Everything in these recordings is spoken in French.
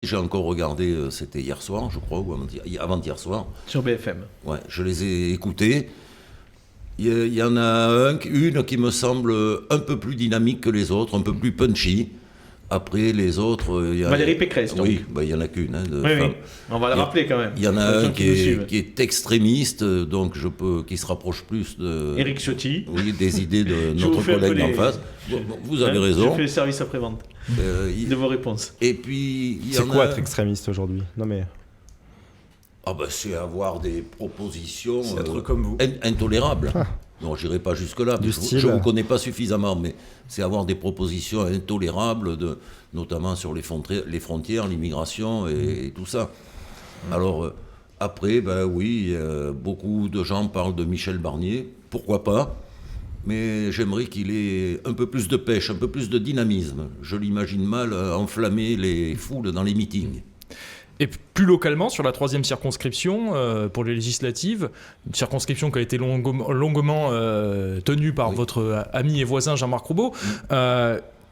J'ai encore regardé, c'était hier soir, je crois, ou avant-hier soir. Sur BFM. Ouais, je les ai écoutés. Il y en a une qui me semble un peu plus dynamique que les autres, un peu plus punchy. Après, les autres... Valérie Pécresse, donc. Oui, il y en a qu'une. Oui. On va la rappeler quand même. Il y en a un qui est extrémiste, donc qui se rapproche plus de... Éric Ciotti. Oui, des idées de notre collègue d'en face. Vous avez raison. Je fais le service après-vente de vos réponses. Et puis... C'est quoi être extrémiste aujourd'hui? Non mais... c'est avoir des propositions C'est être comme vous. Intolérables. Non, je n'irai pas jusque-là. Je ne vous connais pas suffisamment, mais c'est avoir des propositions intolérables, notamment sur les frontières, l'immigration et tout ça. Alors, après, oui, beaucoup de gens parlent de Michel Barnier. Pourquoi pas? Mais j'aimerais qu'il ait un peu plus de pêche, un peu plus de dynamisme. Je l'imagine mal enflammer les foules dans les meetings. Et plus localement, sur la 3e circonscription, pour les législatives, une circonscription qui a été longuement tenue par votre ami et voisin Jean-Marc Roubaud,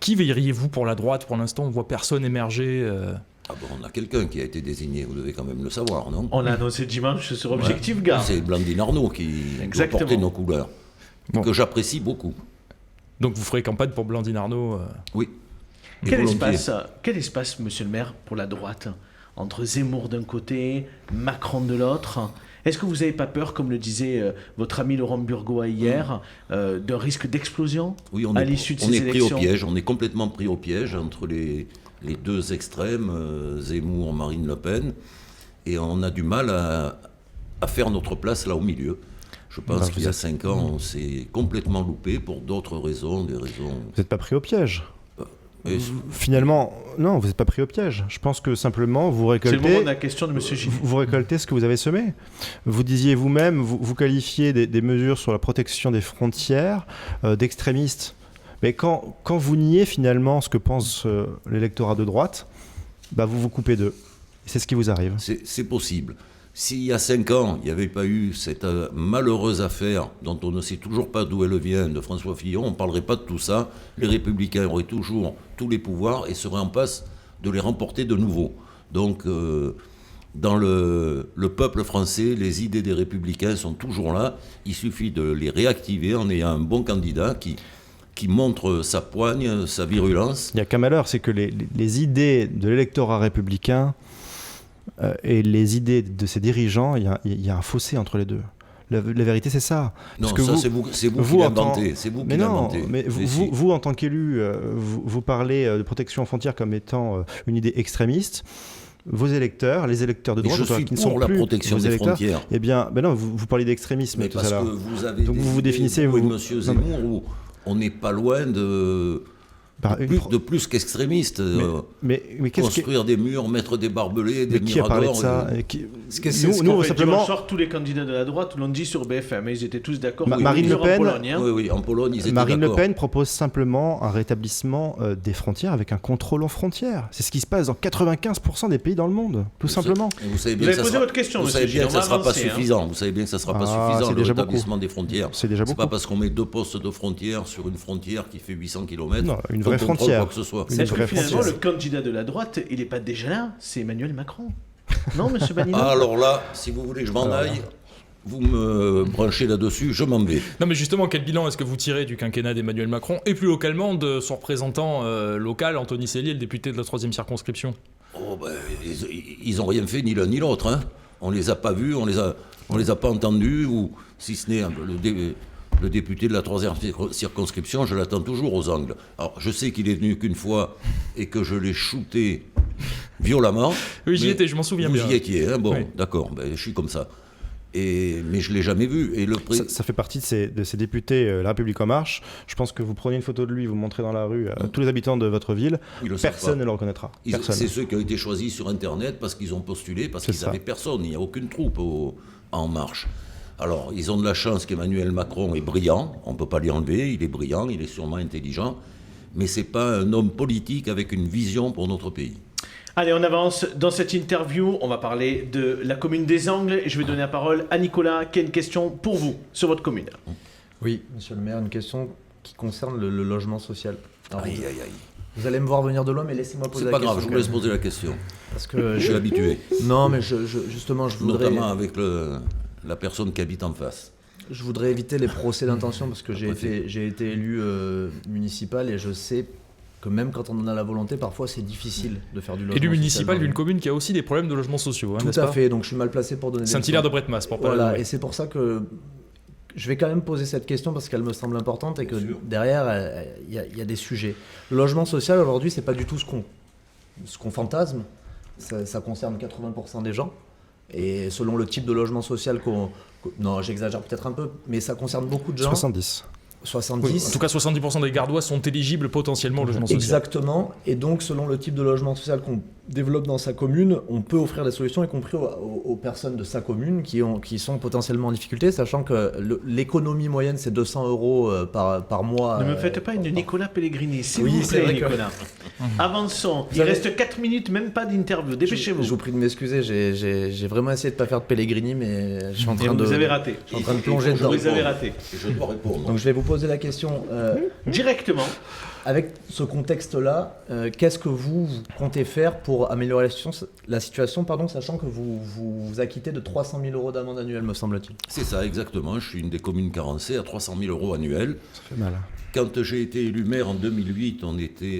qui verriez-vous pour la droite? Pour l'instant, on ne voit personne émerger. On a quelqu'un qui a été désigné, vous devez quand même le savoir, non? On l'a annoncé dimanche sur Objectif Gare. C'est Blandine Arnault qui doit porter nos couleurs, que j'apprécie beaucoup. Donc vous ferez campagne pour Blandine Arnault Oui. Quel espace, monsieur le maire, pour la droite? Entre Zemmour d'un côté, Macron de l'autre. Est-ce que vous n'avez pas peur, comme le disait votre ami Laurent Burgoa hier, d'un risque d'explosion à l'issue de ces élections? Pris au piège, on est complètement pris au piège entre les deux extrêmes, Zemmour, Marine Le Pen, et on a du mal à faire notre place là au milieu. Je pense qu'il y a 5 ans, on s'est complètement loupé pour d'autres raisons, Vous n'êtes pas pris au piège? Finalement, non, vous n'êtes pas pris au piège. Je pense que simplement, vous récoltez... C'est le moment de la question de M. Gilles. Vous récoltez ce que vous avez semé. Vous disiez vous-même, vous qualifiez des mesures sur la protection des frontières d'extrémistes. Mais quand vous niez finalement ce que pense l'électorat de droite, vous vous coupez d'eux. C'est ce qui vous arrive. C'est possible. S'il y a 5 ans, il n'y avait pas eu cette malheureuse affaire dont on ne sait toujours pas d'où elle vient, de François Fillon, on ne parlerait pas de tout ça. Les Républicains auraient toujours tous les pouvoirs et seraient en passe de les remporter de nouveau. Donc, dans le peuple français, les idées des Républicains sont toujours là. Il suffit de les réactiver en ayant un bon candidat qui montre sa poigne, sa virulence. Il n'y a qu'un malheur, c'est que les idées de l'électorat républicain et les idées de ses dirigeants, il y a un fossé entre les deux. La vérité, c'est ça. Non, parce que c'est vous qui l'inventez. C'est vous qui l'inventez. Mais vous, en tant qu'élu, vous parlez de protection aux frontières comme étant une idée extrémiste. Vos électeurs, les électeurs de droite, qui ne sont plus la protection des frontières. Eh bien, non, vous parlez d'extrémisme tout à l'heure. Donc vous définissez... Monsieur Zemmour, où on n'est pas loin de plus qu'extrémiste. Mais construire des murs, mettre des barbelés, des miradors. Qui a parlé de ça Nous, simplement... soir, tous les candidats de la droite l'ont dit sur BFM, mais ils étaient tous d'accord. Marine Le Pen, en Pologne, ils étaient Marine d'accord. Le Pen propose simplement un rétablissement des frontières avec un contrôle aux frontières. C'est ce qui se passe dans 95% des pays dans le monde, tout simplement. Vous savez bien que ça ne sera pas suffisant. Vous savez bien que ça ne sera pas suffisant, le rétablissement des frontières. C'est déjà beaucoup. C'est pas parce qu'on met 2 postes de frontières sur une frontière qui fait 800 km. Non, une vraie frontière. Quoi que ce soit. Est-ce que finalement, le candidat de la droite, il n'est pas déjà là? C'est Emmanuel Macron. Non, monsieur Banino? Alors là, si vous voulez que je m'en aille, vous me branchez là-dessus, je m'en vais. Non, mais justement, quel bilan est-ce que vous tirez du quinquennat d'Emmanuel Macron et plus localement de son représentant local, Anthony Sellier, le député de la 3e circonscription? Ils n'ont rien fait ni l'un ni l'autre. Hein. On les a pas vus, on les a pas entendus, ou si ce n'est le député de la 3e circonscription, je l'attends toujours aux angles. Alors, je sais qu'il est venu qu'une fois et que je l'ai shooté violemment. Oui, j'y étais, je m'en souviens bien. Vous y étiez, hein, bon, oui. D'accord, je suis comme ça. Mais je ne l'ai jamais vu. Et ça fait partie de ces députés La République En Marche. Je pense que vous prenez une photo de lui, vous montrez dans la rue à tous les habitants de votre ville, personne ne le reconnaîtra. C'est ceux qui ont été choisis sur Internet parce qu'ils ont postulé, parce qu'ils n'avaient personne. Il n'y a aucune troupe En Marche. Alors, ils ont de la chance qu'Emmanuel Macron est brillant, on ne peut pas l'y enlever, il est brillant, il est sûrement intelligent, mais ce n'est pas un homme politique avec une vision pour notre pays. Allez, on avance dans cette interview, on va parler de la commune des Angles, et je vais donner la parole à Nicolas, qui a une question pour vous, sur votre commune. Oui, monsieur le maire, une question qui concerne le logement social. Alors, Aïe. vous allez me voir venir de loin, mais laissez-moi poser la question. C'est pas grave, je vous laisse poser la question. Parce que Je suis habitué, Non, mais justement, je voudrais... notamment avec la personne qui habite en face. Je voudrais éviter les procès d'intention parce que j'ai Après, été élu municipal et je sais que même quand on en a la volonté, parfois c'est difficile de faire du logement Élu social municipal dans d'une le- commune qui a aussi des problèmes de logements sociaux, hein, Tout n'est-ce à pas fait, donc je suis mal placé pour donner des Saint-Hilaire de leçons. Bretmas, pour pas Voilà, le- et c'est pour ça que je vais quand même poser cette question parce qu'elle me semble importante et que Bien sûr. derrière, il y a des sujets. Le logement social aujourd'hui, c'est pas du tout ce qu'on fantasme. Ça concerne 80% des gens. Et selon le type de logement social non, j'exagère peut-être un peu, mais ça concerne beaucoup de gens. 70. 70. En tout cas, 70% des Gardois sont éligibles potentiellement au logement social. Exactement. Et donc, selon le type de logement social qu'on développe dans sa commune, on peut offrir des solutions, y compris aux personnes de sa commune qui sont potentiellement en difficulté, sachant que l'économie moyenne, c'est 200 euros par mois. Ne me faites pas une Nicolas Pellegrini, s'il Oui, vous c'est plaît, vrai que- Nicolas. Avançons. Il avez- reste 4 minutes, même pas d'interview. Dépêchez-vous. Je vous prie de m'excuser, j'ai vraiment essayé de ne pas faire de Pellegrini, mais je suis en Et train de... vous avez raté. Je suis en train de Il plonger faut que je dedans. Vous avez réponde. raté. Et je dois répondre. Donc je vais vous poser la question, Directement. avec ce contexte-là, qu'est-ce que vous comptez faire pour améliorer la situation, sachant que vous acquittez de 300 000 euros d'amende annuelle, me semble-t-il. C'est ça, exactement. Je suis une des communes carencées à 300 000 euros annuels. Ça fait mal. Quand j'ai été élu maire en 2008,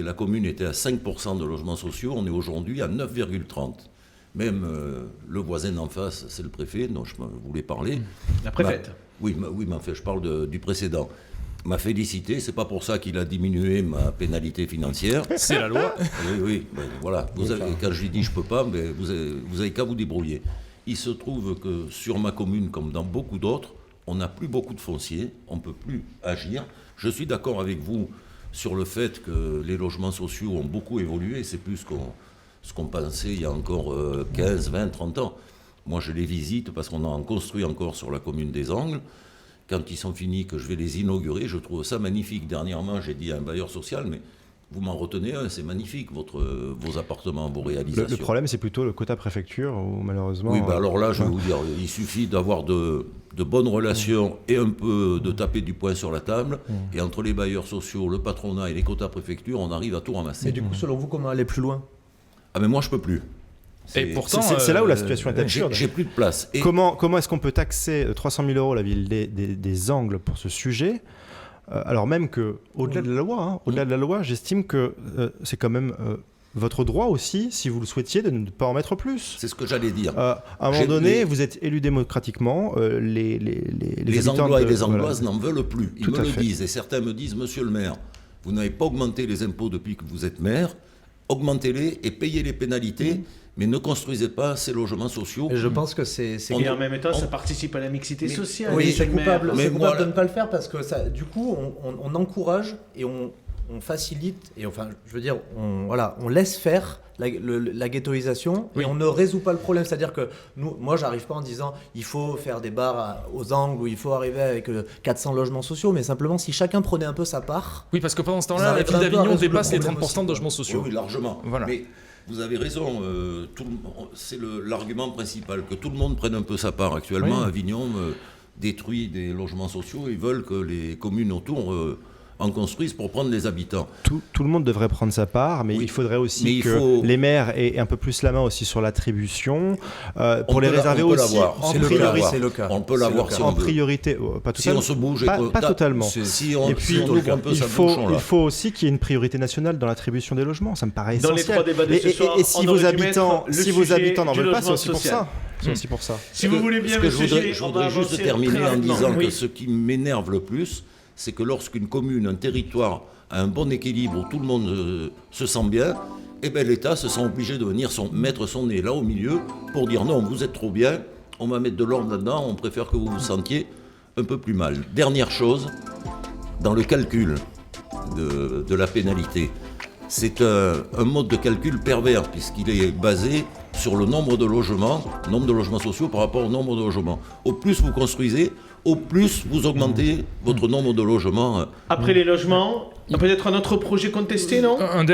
la commune était à 5% de logements sociaux. On est aujourd'hui à 9,30%. Même le voisin d'en face, c'est le préfet dont je voulais parler. La préfète. Oui, mais enfin, je parle du précédent. M'a félicité, c'est pas pour ça qu'il a diminué ma pénalité financière. C'est la loi. Oui, ben, voilà. Quand je lui dis je peux pas, mais vous avez qu'à vous débrouiller. Il se trouve que sur ma commune, comme dans beaucoup d'autres, on n'a plus beaucoup de foncier, on ne peut plus agir. Je suis d'accord avec vous sur le fait que les logements sociaux ont beaucoup évolué, c'est plus ce qu'on pensait il y a encore 15, 20, 30 ans. Moi, je les visite parce qu'on en construit encore sur la commune des Angles. Quand ils sont finis, que je vais les inaugurer, je trouve ça magnifique. Dernièrement, j'ai dit à un bailleur social, mais vous m'en retenez un, c'est magnifique, vos appartements, vos réalisations. Le problème, c'est plutôt le quota préfecture, où malheureusement... Oui, alors là, je vais vous dire, il suffit d'avoir de bonnes relations et un peu de taper du poing sur la table. Et entre les bailleurs sociaux, le patronat et les quotas préfecture, on arrive à tout ramasser. Mais du coup, selon vous, comment aller plus loin? Ah, mais moi, je peux plus. Et pourtant, C'est là où la situation est absurde. J'ai plus de place. Et Comment est-ce qu'on peut taxer 300 000 euros la ville des Angles pour ce sujet, alors même que, au-delà de la loi, j'estime que c'est quand même votre droit aussi, si vous le souhaitiez, de ne pas en mettre plus. c'est ce que j'allais dire. À un moment donné, vous êtes élu démocratiquement, les habitants Anglois et de- les voilà. Angloises n'en veulent plus. Ils Tout me à le fait. disent. Et certains me disent, monsieur le maire, vous n'avez pas augmenté les impôts depuis que vous êtes maire, augmentez-les et payez les pénalités, mais ne construisez pas ces logements sociaux. Et je pense que c'est Et en même temps, ça participe à la mixité sociale. Oui, monsieur c'est le maire. coupable, Mais c'est coupable moi, de ne pas le faire parce que ça, du coup, on encourage et on facilite et enfin, je veux dire, on laisse faire la ghettoisation Oui. et on ne résout pas le problème. C'est-à-dire que moi, j'arrive pas en disant il faut faire des bars aux Angles ou il faut arriver avec 400 logements sociaux, mais simplement si chacun prenait un peu sa part. oui, parce que pendant ce temps-là, Vous la arriverez ville un peu à d'Avignon résoudre le dépasse les problème 30% aussi, de logements Oui, sociaux. oui, largement. Voilà. Mais vous avez raison, c'est l'argument principal, que tout le monde prenne un peu sa part. Actuellement, Oui. Avignon détruit des logements sociaux, ils veulent que les communes autour en construisent pour prendre les habitants. Tout le monde devrait prendre sa part, mais Oui. il faudrait aussi Mais il que faut- les maires aient un peu plus la main aussi sur l'attribution, On pour les peut réserver on peut aussi l'avoir. en C'est le priorité. cas, c'est le cas. On peut C'est l'avoir le cas. si En on veut. priorité, pas Si totalement. on se bouge, et Pas totalement. Si on, Et puis, si on ouvre un peu il sa faut, bouchon, là. il faut aussi qu'il y ait une priorité nationale dans l'attribution des logements. Ça me paraît Dans les essentiel. trois débats de ce soir, et si on vos aurait dû habitants, mettre le si vos sujet habitants n'en du veulent pas, c'est logement aussi pour social. ça. C'est aussi pour ça. Si vous voulez bien, Ce que je monsieur voudrais, Gillet, on va juste avancer terminer très en rapidement. disant Oui. que ce qui m'énerve le plus, c'est que lorsqu'une commune, un territoire a un bon équilibre, où tout le monde se sent bien, eh ben l'État se sent obligé de venir mettre son nez là au milieu pour dire non, vous êtes trop bien, on va mettre de l'ordre là-dedans, on préfère que vous vous sentiez un peu plus mal. Dernière chose, dans le calcul de la pénalité, c'est un mode de calcul pervers puisqu'il est basé sur le nombre de logements sociaux par rapport au nombre de logements. Au plus vous construisez, au plus vous augmentez votre nombre de logements. Après les logements, peut-être un autre projet contesté, non? Un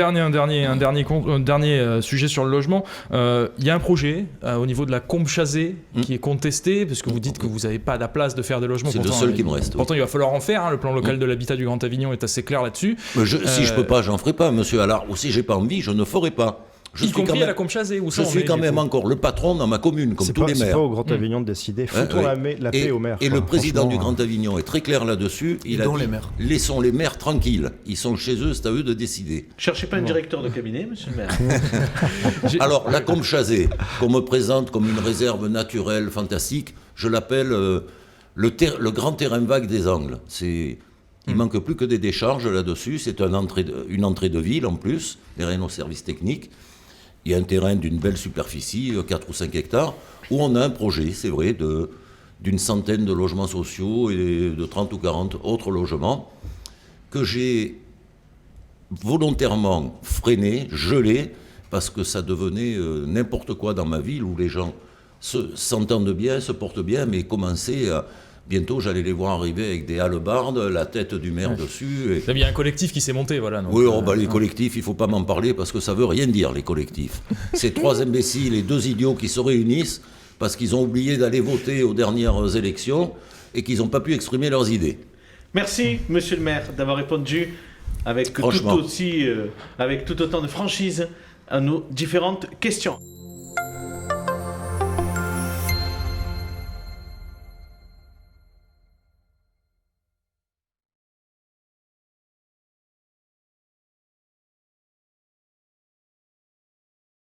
dernier sujet sur le logement. Il y a un projet au niveau de la Combe Chazé qui est contesté parce que vous dites que vous n'avez pas la place de faire des logements. C'est le Pourtant, seul qui me reste, oui. Pourtant, il va falloir en faire. Le plan local de l'habitat du Grand Avignon est assez clair là-dessus. Mais si je peux pas, j'en ferai pas, monsieur Allard. Ou si j'ai pas envie, je ne ferai pas. Y compris à la Combe-Chazé, où ça je on suis est, quand du même coup. encore le patron dans ma commune, comme C'est tous pas, les c'est maires. pas au Grand Avignon de décider. Foutons la paix aux maires. Et quoi. le président du Franchement, Grand Avignon est très clair là-dessus. Il a Dont dit, les maires. laissons les maires tranquilles. Ils sont chez eux, c'est à eux de décider. Cherchez pas un directeur de cabinet, monsieur le maire. Alors, la Combe-Chazé, qu'on me présente comme une réserve naturelle fantastique, je l'appelle le grand terrain vague des Angles. Il manque plus que des décharges là-dessus. C'est une entrée de ville en plus, derrière nos services techniques. Il y a un terrain d'une belle superficie, 4 ou 5 hectares, où on a un projet, c'est vrai, d'une centaine de logements sociaux et de 30 ou 40 autres logements que j'ai volontairement freiné, gelé, parce que ça devenait n'importe quoi dans ma ville où les gens s'entendent bien, se portent bien, mais commençaient à... Bientôt, j'allais les voir arriver avec des hallebardes, la tête du maire dessus. Il y a un collectif qui s'est monté, voilà. Donc, Oui, les collectifs, il ne faut pas m'en parler parce que ça ne veut rien dire, les collectifs. C'est 3 imbéciles et 2 idiots qui se réunissent parce qu'ils ont oublié d'aller voter aux dernières élections et qu'ils n'ont pas pu exprimer leurs idées. Merci, monsieur le maire, d'avoir répondu avec tout autant de franchise à nos différentes questions.